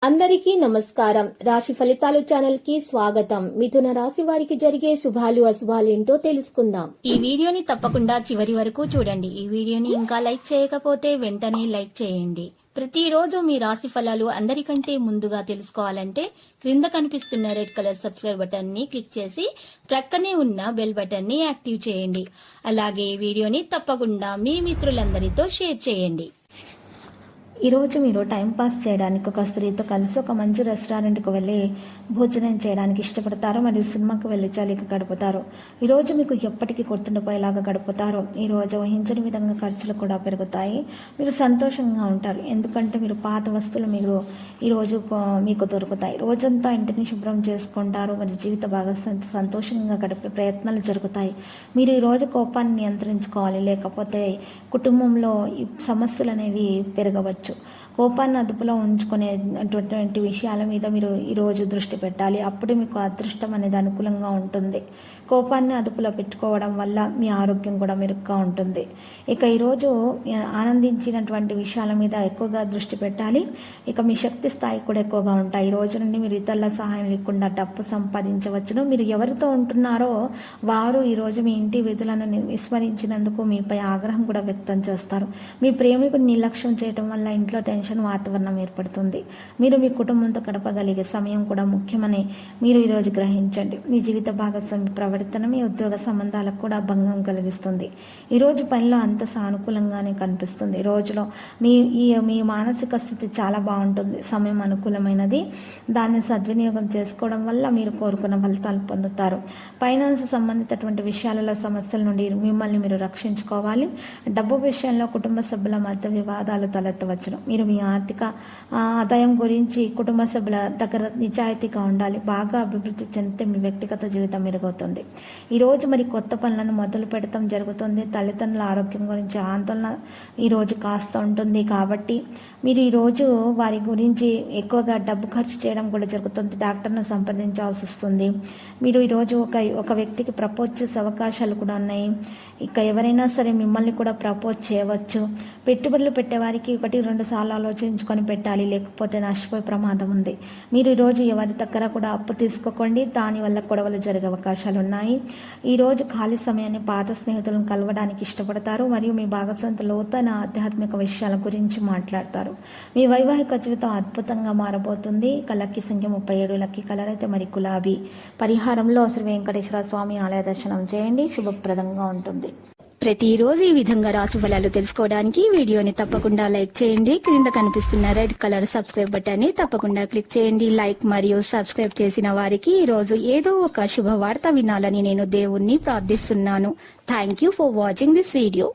అందరికీ నమస్కారం. రాశి ఫలితాలు ఛానల్ కి స్వాగతం. మిథున రాశి వారికి జరిగే శుభాలు అశుభాలు ఏంటో తెలుసుకుందాం. ఈ వీడియోని తప్పకుండా చివరి వరకు చూడండి. ఈ వీడియోని ఇంకా లైక్ చేయకపోతే వెంటనే లైక్ చేయండి. ప్రతిరోజు మీ రాశి ఫలాలు అందరికంటే ముందుగా తెలుసుకోవాలంటే క్రింద కనిపిస్తున్న రెడ్ కలర్ సబ్స్క్రైబ్ బటన్ ని క్లిక్ చేసి ప్రక్కనే ఉన్న బెల్ బటన్ ని యాక్టివ్ చేయండి. అలాగే ఈ వీడియోని తప్పకుండా మీ మిత్రులందరితో షేర్ చేయండి. ఈరోజు మీరు టైంపాస్ చేయడానికి ఒక స్త్రీతో కలిసి ఒక మంచి రెస్టారెంట్కి వెళ్ళి భోజనం చేయడానికి ఇష్టపడతారు మరియు సినిమాకి వెళ్ళి చలికి గడుపుతారు. ఈరోజు మీకు ఎప్పటికీ గుర్తుండిపోయేలాగా గడుపుతారు. ఈరోజు ఊహించని విధంగా ఖర్చులు కూడా పెరుగుతాయి. మీరు సంతోషంగా ఉంటారు, ఎందుకంటే మీరు పాత వస్తువులు మీరు ఈరోజు మీకు దొరుకుతాయి. రోజంతా ఇంటిని శుభ్రం చేసుకుంటారు మరియు జీవిత భాగస్వామితో సంతోషంగా గడిపే ప్రయత్నాలు జరుగుతాయి. మీరు ఈరోజు కోపాన్ని నియంత్రించుకోవాలి, లేకపోతే కుటుంబంలో ఈ సమస్యలు అనేవి పెరగవచ్చు. కోపాన్ని అదుపులో ఉంచుకునేటువంటి విషయాల మీద మీరు ఈరోజు దృష్టి పెట్టాలి. అప్పుడు మీకు అదృష్టం అనేది అనుకూలంగా ఉంటుంది. కోపాన్ని అదుపులో పెట్టుకోవడం వల్ల మీ ఆరోగ్యం కూడా మెరుగ్గా ఉంటుంది. ఇక ఈరోజు ఆనందించినటువంటి విషయాల మీద ఎక్కువగా దృష్టి పెట్టాలి. ఇక మీ శక్తి స్థాయి కూడా ఎక్కువగా ఉంటాయి. ఈ రోజు నుండి మీరు ఇతరుల సహాయం లేకుండా డబ్బు సంపాదించవచ్చును. మీరు ఎవరితో ఉంటున్నారో వారు ఈరోజు మీ ఇంటి విధులను విస్మరించినందుకు మీపై ఆగ్రహం కూడా వ్యక్తం చేస్తారు. మీ ప్రేమికుని నిర్లక్ష్యం చేయడం వల్ల ఇంట్లో టెన్షన్ వాతావరణం ఏర్పడుతుంది. మీరు మీ కుటుంబంతో గడపగలిగే సమయం కూడా ముఖ్యమని మీరు ఈరోజు గ్రహించండి. మీ జీవిత భాగస్వామి ప్రవర్తన మీ ఉద్యోగ సంబంధాలకు కూడా భంగం కలిగిస్తుంది. ఈరోజు పనిలో అంత సానుకూలంగానే కనిపిస్తుంది. ఈ రోజులో మీ మానసిక స్థితి చాలా బాగుంటుంది. సమయం అనుకూలమైనది. దాన్ని సద్వినియోగం చేసుకోవడం వల్ల మీరు కోరుకున్న ఫలితాలు పొందుతారు. ఫైనాన్స్ సంబంధితటువంటి విషయాలలో సమస్యల నుండి మిమ్మల్ని మీరు రక్షించుకోవాలి. డబ్బు విషయంలో కుటుంబ సభ్యుల మధ్య వివాదాలు తలెత్తవచ్చును. మీరు మీ ఆర్థిక ఆదాయం గురించి కుటుంబ సభ్యుల దగ్గర నిజాయితీగా ఉండాలి. బాగా అభివృద్ధి చెందితే మీ వ్యక్తిగత జీవితం మెరుగవుతుంది. ఈరోజు మరి కొత్త పనులను మొదలు పెడతాం జరుగుతుంది. తల్లిదండ్రుల ఆరోగ్యం గురించి ఆందోళన ఈరోజు కాస్త ఉంటుంది. కాబట్టి మీరు ఈరోజు వారి గురించి ఎక్కువగా డబ్బు ఖర్చు చేయడం కూడా జరుగుతుంది. డాక్టర్ను సంప్రదించాల్సి వస్తుంది. మీరు ఈరోజు ఒక వ్యక్తికి ప్రపోజ్ చేసే అవకాశాలు కూడా ఉన్నాయి. ఇక ఎవరైనా సరే మిమ్మల్ని కూడా ప్రపోజ్ చేయవచ్చు. పెట్టుబడులు పెట్టేవారికి 1-2 సార్లు ఆలోచించుకొని పెట్టాలి, లేకపోతే నష్టపోయే ప్రమాదం ఉంది. మీరు ఈరోజు ఎవరి దగ్గర కూడా అప్పు తీసుకోకండి, దానివల్ల గొడవలు జరిగే అవకాశాలు ఉన్నాయి. ఈరోజు ఖాళీ సమయాన్ని పాత స్నేహితులను కలవడానికి ఇష్టపడతారు మరియు మీ భాగస్వామితో లోతైన ఆధ్యాత్మిక విషయాల గురించి మాట్లాడతారు. మీ వైవాహిక జీవితం అద్భుతంగా మారబోతుంది. ఇక లక్కీ సంఖ్య 37, లక్కీ కలర్ అయితే మరి గులాబీ. పరిహారంలో శ్రీ వెంకటేశ్వర స్వామి ఆలయ దర్శనం చేయండి, శుభప్రదంగా ఉంటుంది. ప్రతిరోజు ఈ విధంగా రాశి ఫలాలు తెలుసుకోవడానికి వీడియోని తప్పకుండా లైక్ చేయండి. క్రింద కనిపిస్తున్న రెడ్ కలర్ సబ్స్క్రైబ్ బటన్ ని తప్పకుండా క్లిక్ చేయండి. లైక్ మరియు సబ్స్క్రైబ్ చేసిన వారికి ఈ రోజు ఏదో ఒక శుభవార్త వినాలని నేను దేవుణ్ణి ప్రార్థిస్తున్నాను. Thank you for watching this video.